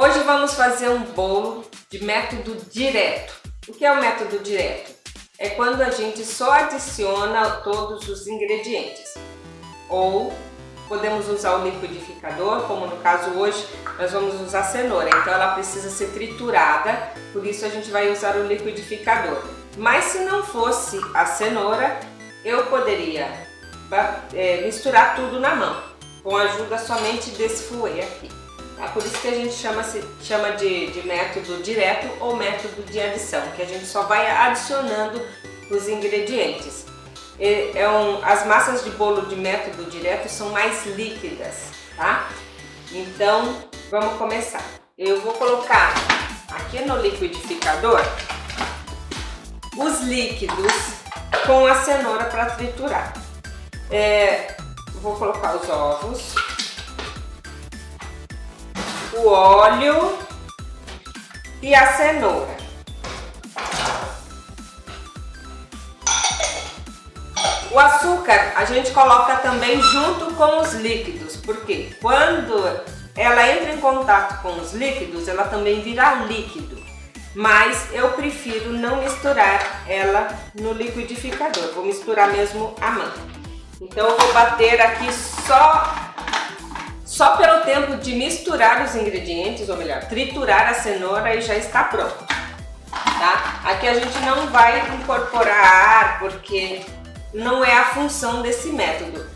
Hoje vamos fazer um bolo de método direto. O que é o método direto? É quando a gente só adiciona todos os ingredientes. Ou podemos usar o liquidificador, como no caso hoje nós vamos usar cenoura, então ela precisa ser triturada, por isso a gente vai usar o liquidificador. Mas se não fosse a cenoura, eu poderia misturar tudo na mão, com a ajuda somente desse fouet aqui. Por isso que a gente chama de método direto ou método de adição, que a gente só vai adicionando os ingredientes. As massas de bolo de método direto são mais líquidas, tá? Então, vamos começar. Eu vou colocar aqui no liquidificador os líquidos com a cenoura para triturar. Vou colocar os ovos, o óleo e a cenoura. O açúcar a gente coloca também junto com os líquidos, porque quando ela entra em contato com os líquidos, ela também vira líquido. Mas eu prefiro não misturar ela no liquidificador, vou misturar mesmo à mão. Então eu vou bater aqui só pelo tempo de misturar os ingredientes, ou melhor, triturar a cenoura e já está pronto, tá? Aqui a gente não vai incorporar ar, porque não é a função desse método.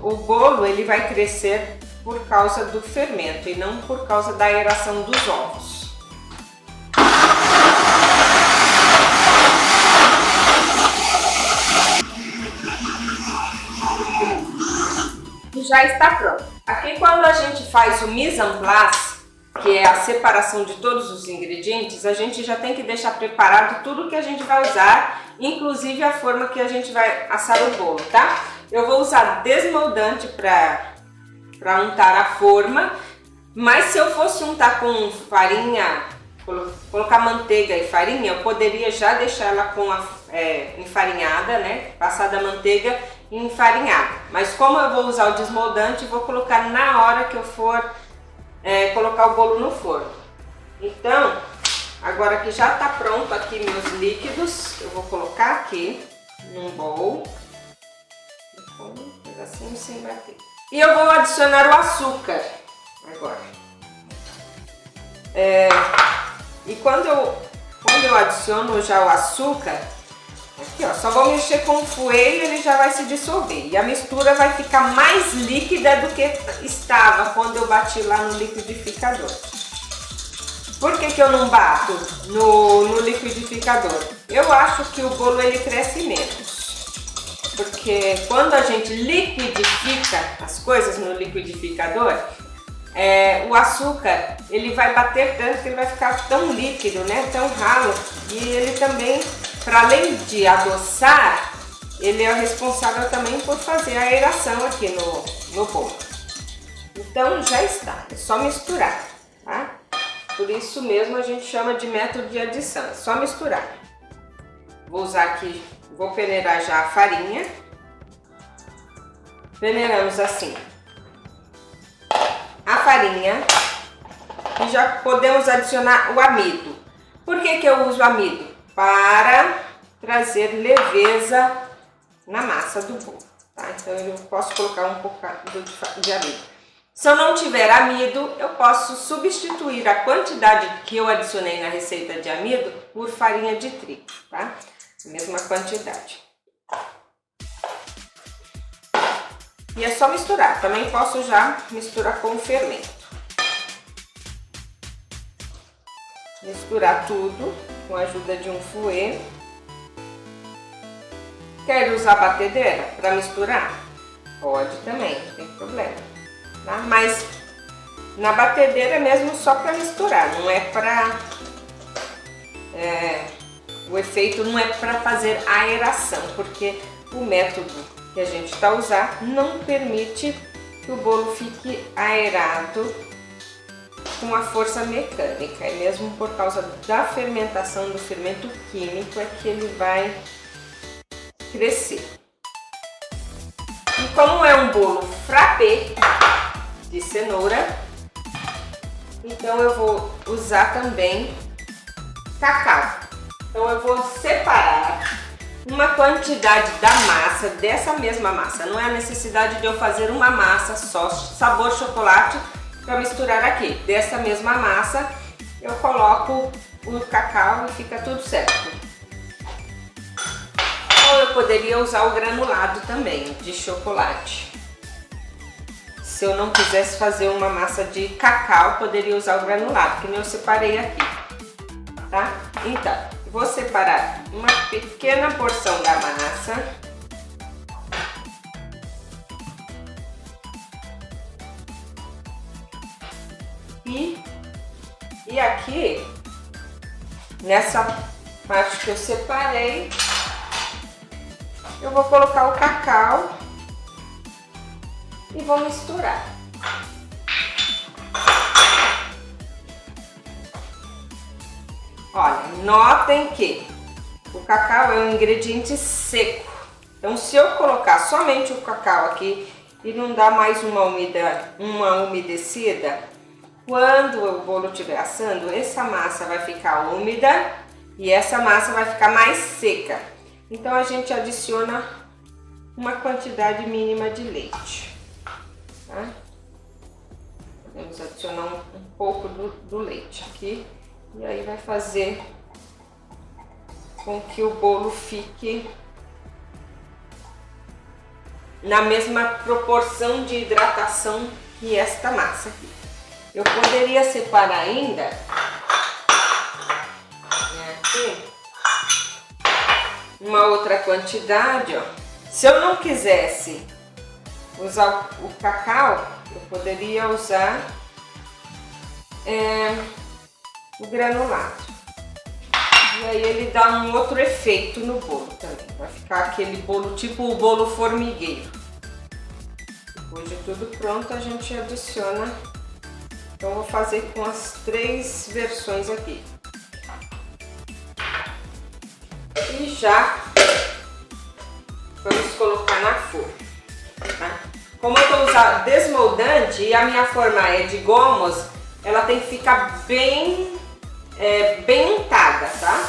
O bolo ele vai crescer por causa do fermento e não por causa da aeração dos ovos. Já está pronto. Aqui quando a gente faz o mise en place, que é a separação de todos os ingredientes, a gente já tem que deixar preparado tudo que a gente vai usar, inclusive a forma que a gente vai assar o bolo, tá? Eu vou usar desmoldante para untar a forma, mas se eu fosse untar com farinha, colocar manteiga e farinha, eu poderia já deixar ela enfarinhada, né? Passada a manteiga e enfarinhada. Mas como eu vou usar o desmoldante, vou colocar na hora que eu for colocar o bolo no forno. Então, agora que já está pronto aqui meus líquidos, eu vou colocar aqui num bowl, um pedacinho sem bater. E eu vou adicionar o açúcar agora. E quando eu adiciono já o açúcar, aqui ó, só vou mexer com o fouet e ele já vai se dissolver. E a mistura vai ficar mais líquida do que estava quando eu bati lá no liquidificador. Por que eu não bato no liquidificador? Eu acho que o bolo ele cresce menos. Porque quando a gente liquidifica as coisas no liquidificador, o açúcar ele vai bater tanto que ele vai ficar tão líquido, né? Tão ralo. E ele também, para além de adoçar, ele é o responsável também por fazer a aeração aqui no bolo. Então já está, é só misturar, tá? Por isso mesmo a gente chama de método de adição, é só misturar. Vou usar aqui, vou peneirar já a farinha. Peneiramos assim a farinha e já podemos adicionar o amido. Por que eu uso amido? Para trazer leveza na massa do bolo, tá? Então eu posso colocar um pouco de amido. Se eu não tiver amido, eu posso substituir a quantidade que eu adicionei na receita de amido por farinha de trigo, tá? Mesma quantidade. E é só misturar, também posso já misturar com o fermento. Misturar tudo com a ajuda de um fouet. Quer usar batedeira para misturar? Pode também, não tem problema, tá? Mas na batedeira é mesmo só para misturar, não é para... o efeito não é para fazer aeração, porque o método que a gente está usando não permite que o bolo fique aerado com a força mecânica, é mesmo por causa da fermentação do fermento químico é que ele vai crescer. E como é um bolo frappé de cenoura, Então eu vou usar também cacau. Então eu vou separar uma quantidade da massa, dessa mesma massa. Não é a necessidade de eu fazer uma massa só sabor chocolate para misturar aqui. Dessa mesma massa eu coloco o cacau e fica tudo certo. Ou eu poderia usar o granulado também de chocolate. Se eu não quisesse fazer uma massa de cacau, poderia usar o granulado, que nem eu separei aqui, tá? Então, vou separar uma pequena porção da massa. E aqui, nessa parte que eu separei, eu vou colocar o cacau e vou misturar. Olha, notem que o cacau é um ingrediente seco. Então, se eu colocar somente o cacau aqui e não dar mais uma umedecida, quando o bolo estiver assando, essa massa vai ficar úmida e essa massa vai ficar mais seca. Então, a gente adiciona uma quantidade mínima de leite. Tá? Podemos adicionar um pouco do leite aqui. E aí vai fazer com que o bolo fique na mesma proporção de hidratação que esta massa aqui. Eu poderia separar ainda aqui uma outra quantidade, ó. Se eu não quisesse usar o cacau, eu poderia usar o granulado. E aí ele dá um outro efeito no bolo também. Vai ficar aquele bolo tipo o bolo formigueiro. Depois de tudo pronto, a gente adiciona. Então eu vou fazer com as 3 versões aqui. E já vamos colocar na forma, tá? Como eu estou usando desmoldante e a minha forma é de gomos, ela tem que ficar bem untada, tá?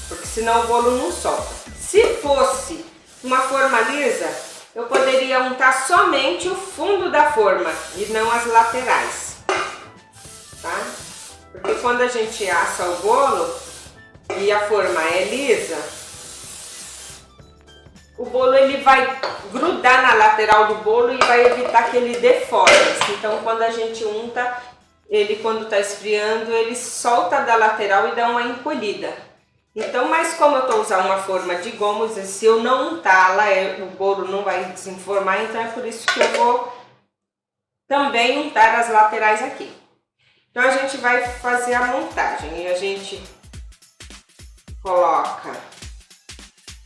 Porque senão o bolo não solta. Se fosse uma forma lisa, eu poderia untar somente o fundo da forma e não as laterais, tá? Porque quando a gente assa o bolo e a forma é lisa, o bolo ele vai grudar na lateral do bolo e vai evitar que ele deforme. Então, quando a gente unta, ele quando está esfriando, ele solta da lateral e dá uma encolhida. Então, mas como eu estou usando uma forma de gomos, se eu não untá-la, o bolo não vai desenformar, então é por isso que eu vou também untar as laterais aqui. Então, a gente vai fazer a montagem e a gente coloca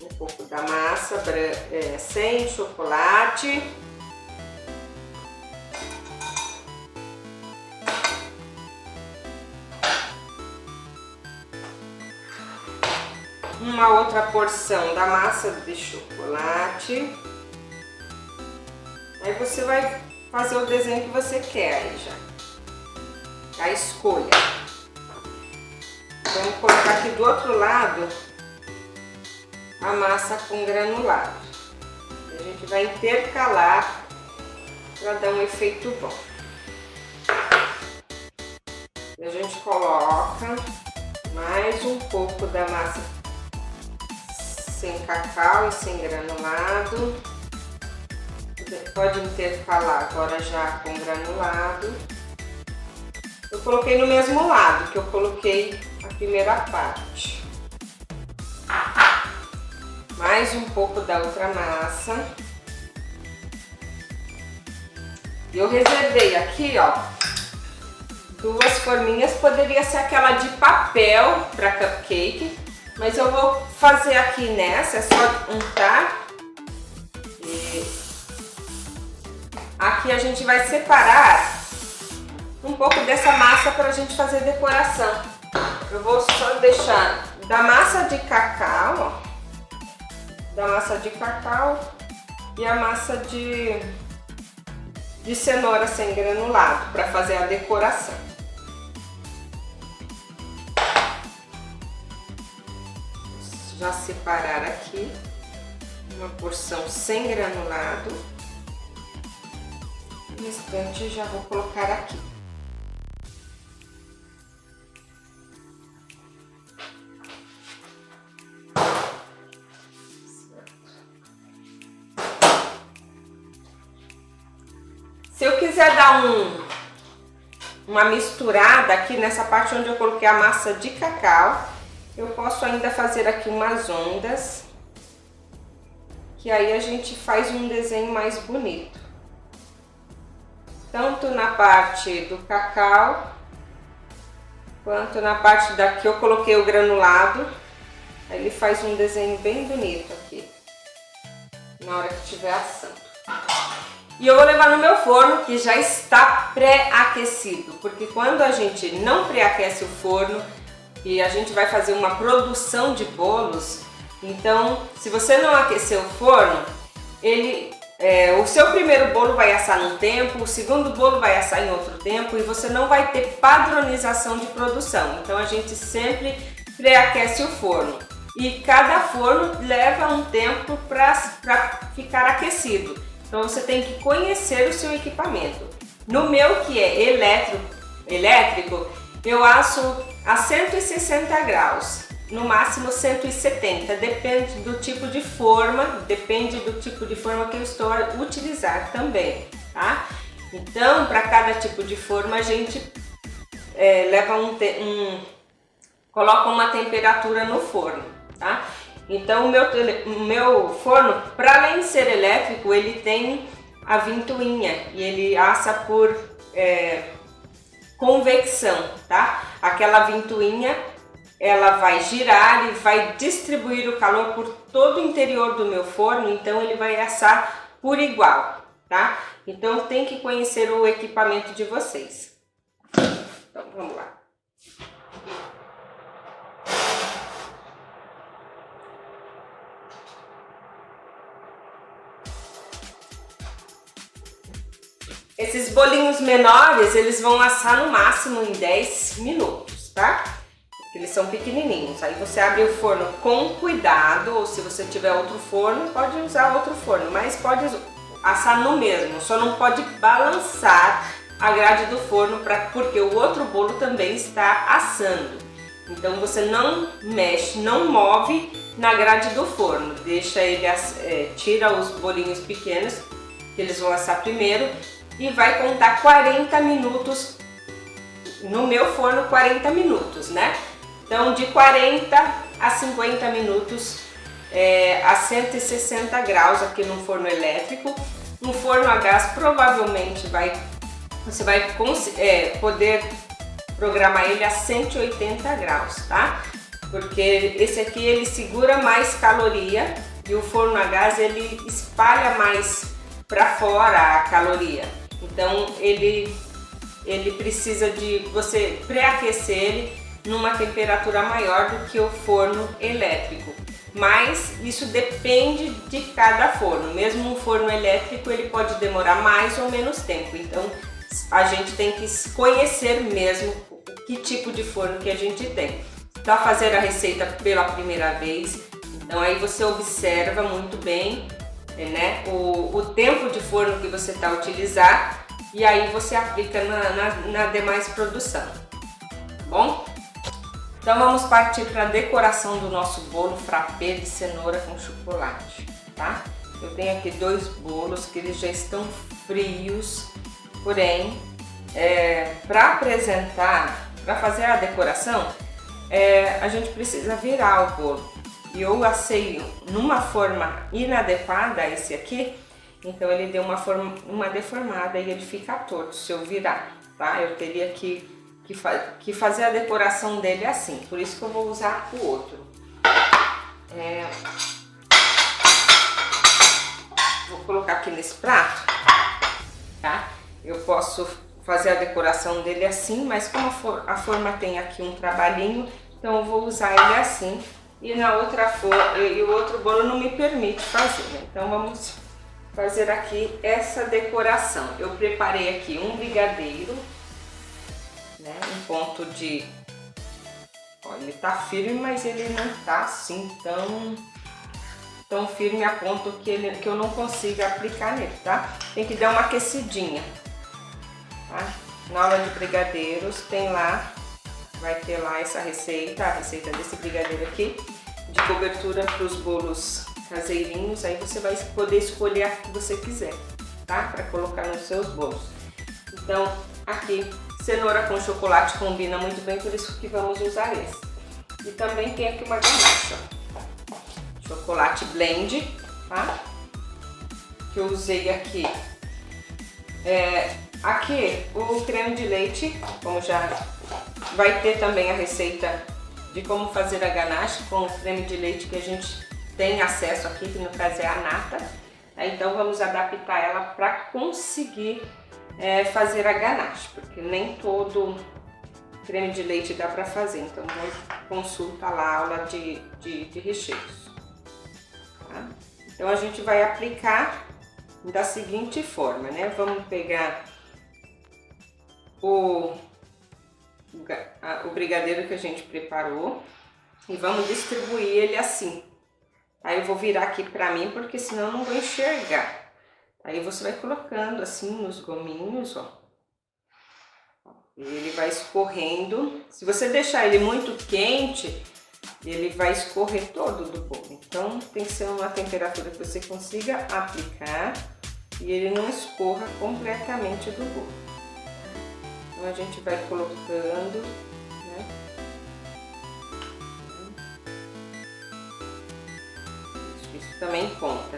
um pouco da massa sem chocolate. Uma outra porção da massa de chocolate. Aí você vai fazer o desenho que você quer aí já. A escolha. Vamos colocar aqui do outro lado a massa com granulado. A gente vai intercalar para dar um efeito bom. E a gente coloca mais um pouco da massa sem cacau e sem granulado. Você pode intercalar agora já com granulado. Eu coloquei no mesmo lado que eu coloquei a primeira parte. Mais um pouco da outra massa. E eu reservei aqui, ó, 2 forminhas. Poderia ser aquela de papel para cupcake, mas eu vou fazer aqui nessa, é só untar. E aqui a gente vai separar um pouco dessa massa para a gente fazer decoração. Eu vou só deixar da massa de cacau, ó, da massa de cacau e a massa de cenoura sem granulado para fazer a decoração. já separar aqui uma porção sem granulado. No restante eu já vou colocar aqui. Se eu quiser dar uma misturada aqui nessa parte onde eu coloquei a massa de cacau, eu posso ainda fazer aqui umas ondas, que aí a gente faz um desenho mais bonito. Tanto na parte do cacau, quanto na parte da que eu coloquei o granulado, aí ele faz um desenho bem bonito aqui, na hora que estiver assando. E eu vou levar no meu forno, que já está pré-aquecido, porque quando a gente não pré-aquece o forno e a gente vai fazer uma produção de bolos, então se você não aquecer o forno, o seu primeiro bolo vai assar num tempo, o segundo bolo vai assar em outro tempo e você não vai ter padronização de produção. Então a gente sempre pré-aquece o forno e cada forno leva um tempo para ficar aquecido. Então você tem que conhecer o seu equipamento. No meu, que é elétrico, eu asso a 160 graus, no máximo 170, depende do tipo de forma, que eu estou a utilizar também, tá? Então, para cada tipo de forma, a gente coloca uma temperatura no forno, tá? Então o meu forno, para além de ser elétrico, ele tem a ventoinha e ele assa por convecção, tá? Aquela ventoinha, ela vai girar e vai distribuir o calor por todo o interior do meu forno, então ele vai assar por igual, tá? Então tem que conhecer o equipamento de vocês. Então vamos lá. Esses bolinhos menores, eles vão assar no máximo em 10 minutos, tá? Porque eles são pequenininhos. Aí você abre o forno com cuidado, ou se você tiver outro forno, pode usar outro forno, mas pode assar no mesmo, só não pode balançar a grade do forno, porque o outro bolo também está assando. Então você não mexe, não move na grade do forno, deixa ele, tira os bolinhos pequenos, que eles vão assar primeiro, e vai contar 40 minutos, no meu forno 40 minutos, né? Então de 40 a 50 minutos a 160 graus aqui no forno elétrico. No forno a gás provavelmente você vai poder programar ele a 180 graus, tá? Porque esse aqui ele segura mais caloria e o forno a gás ele espalha mais para fora a caloria. Então ele precisa de você pré-aquecer ele numa temperatura maior do que o forno elétrico. Mas isso depende de cada forno. Mesmo um forno elétrico ele pode demorar mais ou menos tempo. Então a gente tem que conhecer mesmo que tipo de forno que a gente tem. Para fazer a receita pela primeira vez, então aí você observa muito bem, né, o tempo de forno que você está a utilizar e aí você aplica na demais produção, tá bom? Então vamos partir para a decoração do nosso bolo frappé de cenoura com chocolate, tá? Eu tenho aqui 2 bolos que eles já estão frios, porém para apresentar, para fazer a decoração, a gente precisa virar o bolo. E eu assei numa forma inadequada esse aqui, então ele deu uma deformada e ele fica torto se eu virar, tá? Eu teria que fazer a decoração dele assim, por isso que eu vou usar o outro. Vou colocar aqui nesse prato, tá? Eu posso fazer a decoração dele assim, mas como a forma tem aqui um trabalhinho, então eu vou usar ele assim. E na outra forma, e o outro bolo não me permite fazer, né? Então vamos fazer aqui essa decoração. Eu preparei aqui um brigadeiro, né? Um ponto de, ó, Ó, ele tá firme, mas ele não tá assim tão firme a ponto que eu não consiga aplicar nele, tá? Tem que dar uma aquecidinha, tá? Na aula de brigadeiros tem lá, vai ter lá essa receita, a receita desse brigadeiro aqui, de cobertura para os bolos caseirinhos. Aí você vai poder escolher a que você quiser, tá? Para colocar nos seus bolos. Então, aqui, cenoura com chocolate combina muito bem, por isso que vamos usar esse. E também tem aqui uma ganache, ó. Chocolate blend, tá? Que eu usei aqui. Aqui o creme de leite, como já vai ter também a receita de como fazer a ganache com o creme de leite que a gente tem acesso aqui, que no caso é a nata. Então vamos adaptar ela para conseguir fazer a ganache, porque nem todo creme de leite dá para fazer. Então consulta lá a aula de recheios. Tá? Então a gente vai aplicar da seguinte forma, né? Vamos pegar o brigadeiro que a gente preparou e vamos distribuir ele assim. Aí eu vou virar aqui pra mim, porque senão eu não vou enxergar. Aí você vai colocando assim nos gominhos, ó. E ele vai escorrendo. Se você deixar ele muito quente, ele vai escorrer todo do bolo. Então tem que ser uma temperatura que você consiga aplicar e ele não escorra completamente do bolo. Então a gente vai colocando, né? Isso também conta.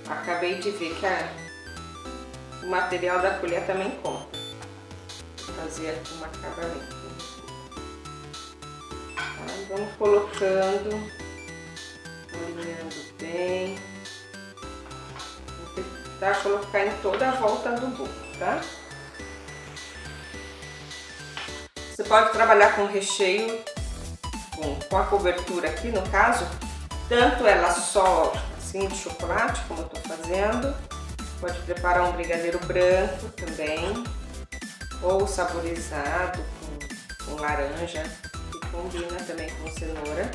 Acabei de ver que o material da colher também conta. Vou fazer aqui um acabamento. Tá? Vamos colocando, alinhando bem. Vou tentar colocar em toda a volta do bolo, tá? Você pode trabalhar com recheio, com a cobertura aqui no caso, tanto ela só assim de chocolate, como eu tô fazendo. Pode preparar um brigadeiro branco também, ou saborizado com laranja, que combina também com cenoura,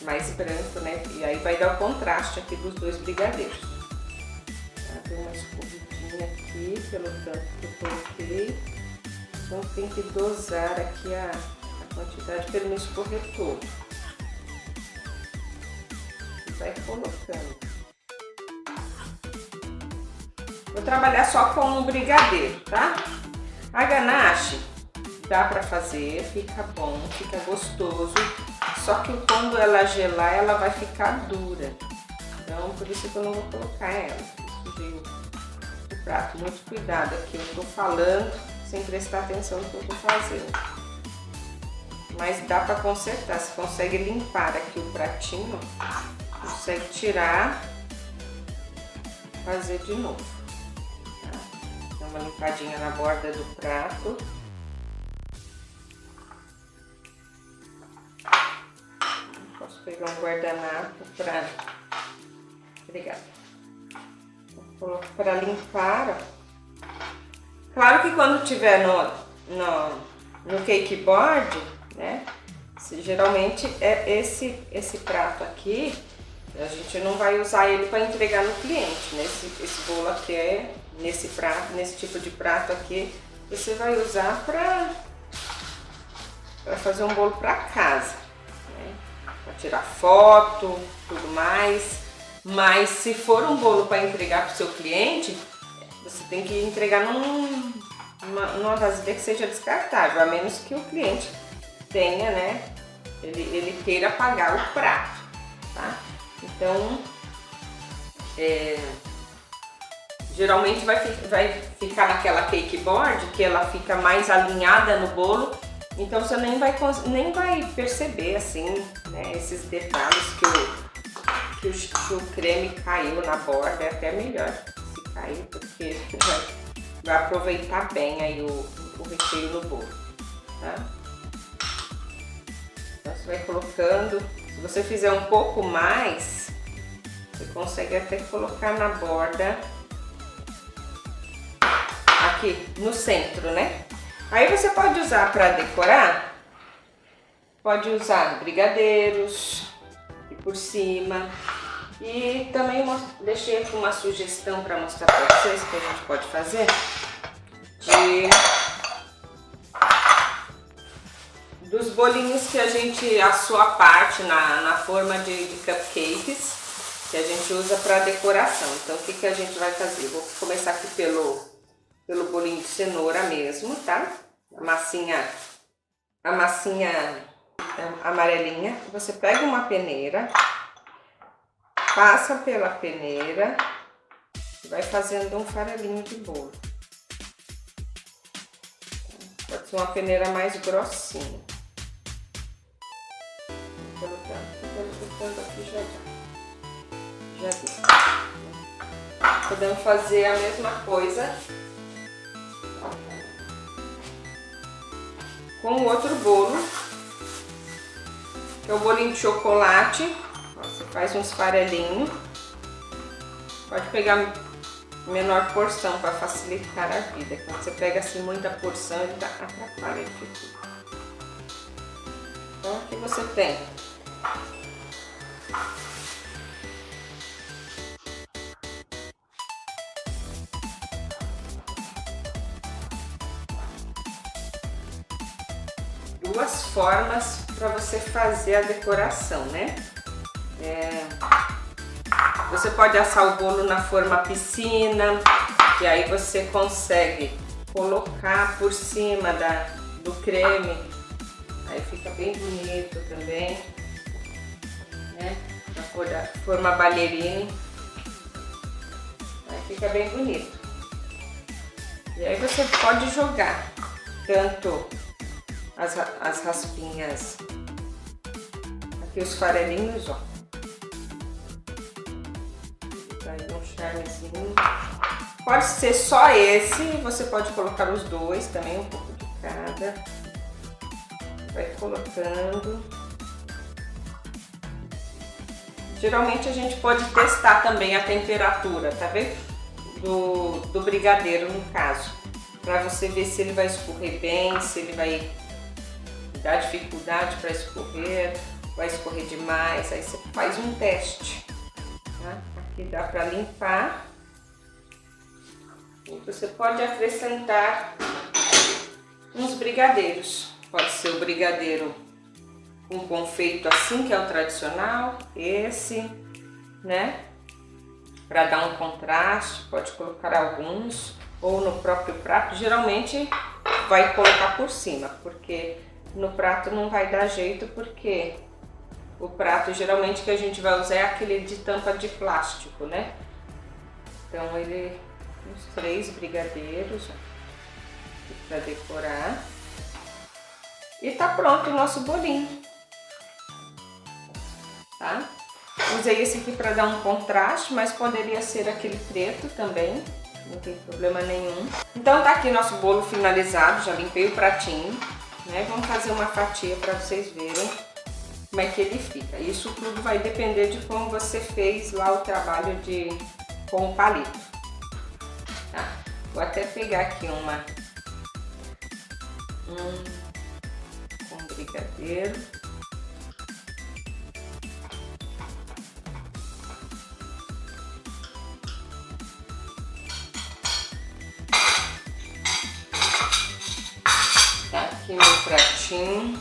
mais branco, né? E aí vai dar o contraste aqui dos dois brigadeiros. Tá? Tem uma escorridinha aqui, pelo tanto que eu coloquei. Então tem que dosar aqui a quantidade para ele não escorrer todo. E vai colocando. Vou trabalhar só com o brigadeiro, tá? A ganache dá para fazer, fica bom, fica gostoso. Só que quando ela gelar, ela vai ficar dura. Então por isso que eu não vou colocar ela. Sujei o prato. Muito cuidado aqui, eu tô falando sem prestar atenção no que eu tô fazendo. Mas dá para consertar, você consegue limpar aqui o pratinho, consegue tirar, fazer de novo. Tá? Dá uma limpadinha na borda do prato. Posso pegar um guardanapo para... Obrigada. Para limpar, ó. Claro que quando tiver no cake board, né, geralmente é esse prato aqui, a gente não vai usar ele para entregar no cliente, né? Esse bolo aqui nesse prato, nesse tipo de prato aqui, você vai usar para fazer um bolo para casa, né? Para tirar foto, tudo mais. Mas se for um bolo para entregar para o seu cliente, você tem que entregar numa vasilha que seja descartável, a menos que o cliente tenha, né, ele queira pagar o prato, tá? Então, geralmente vai ficar naquela cake board, que ela fica mais alinhada no bolo, então você nem vai perceber, assim, né, esses detalhes que o creme caiu na borda. É até melhor se cair, porque vai aproveitar bem aí o recheio no bolo, tá? Então você vai colocando. Se você fizer um pouco mais, você consegue até colocar na borda, aqui no centro, né? Aí você pode usar para decorar Pode usar brigadeiros e por cima. E também deixei aqui uma sugestão para mostrar para vocês que a gente pode fazer dos bolinhos que a gente assou à parte na forma de cupcakes, que a gente usa para decoração. Então o que a gente vai fazer? Vou começar aqui pelo bolinho de cenoura mesmo, tá? A massinha amarelinha. Você pega uma peneira, passa pela peneira e vai fazendo um farelinho de bolo. Pode ser uma peneira mais grossinha. Vou colocando aqui já deu. Podemos fazer a mesma coisa com o outro bolo, que é o bolinho de chocolate. Você faz uns farelinhos. Pode pegar menor porção para facilitar a vida. Quando você pega assim muita porção, ele atrapalha tudo. Então aqui você tem duas formas para você fazer a decoração, né? Você pode assar o bolo na forma piscina, e aí você consegue colocar por cima do creme, aí fica bem bonito também, né? Na forma ballerina, aí fica bem bonito. E aí você pode jogar tanto as raspinhas, aqui os farelinhos, ó. Aí um charmezinho. Pode ser só esse, você pode colocar os dois também, um pouco de cada. Vai colocando. Geralmente a gente pode testar também a temperatura, tá vendo? Do brigadeiro no caso, para você ver se ele vai escorrer bem, se ele vai dar dificuldade para escorrer, vai escorrer demais. Aí você faz um teste, tá? Aqui dá para limpar. E você pode acrescentar uns brigadeiros. Pode ser o brigadeiro com confeito assim, que é o tradicional, esse, né? Para dar um contraste, pode colocar alguns, ou no próprio prato. Geralmente vai colocar por cima, porque no prato não vai dar jeito, porque o prato geralmente que a gente vai usar é aquele de tampa de plástico, né? Então uns 3 brigadeiros para decorar. E tá pronto o nosso bolinho, tá? Usei esse aqui para dar um contraste, mas poderia ser aquele preto também, não tem problema nenhum. Então tá aqui nosso bolo finalizado, já limpei o pratinho, né? Vamos fazer uma fatia para vocês verem como é que ele fica. Isso tudo vai depender de como você fez lá o trabalho com o palito, tá? Vou até pegar aqui com brigadeiro. Tá aqui meu pratinho.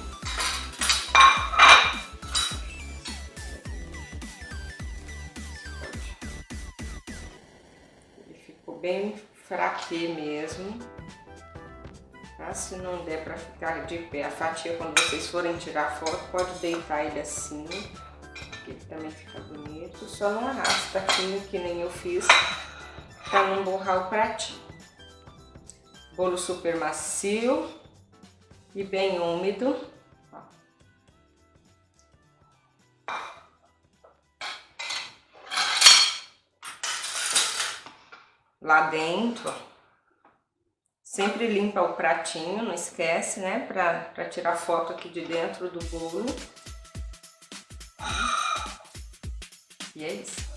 Ele ficou bem fraquinho mesmo. Tá? Se não der para ficar de pé, a fatia, quando vocês forem tirar foto, pode deitar ele assim, que ele também fica bonito. Só não arrasta aqui, que nem eu fiz, para não borrar o pratinho. Bolo super macio e bem úmido. Lá dentro, ó. Sempre limpa o pratinho, não esquece, né? Pra tirar foto aqui de dentro do bolo. E é isso.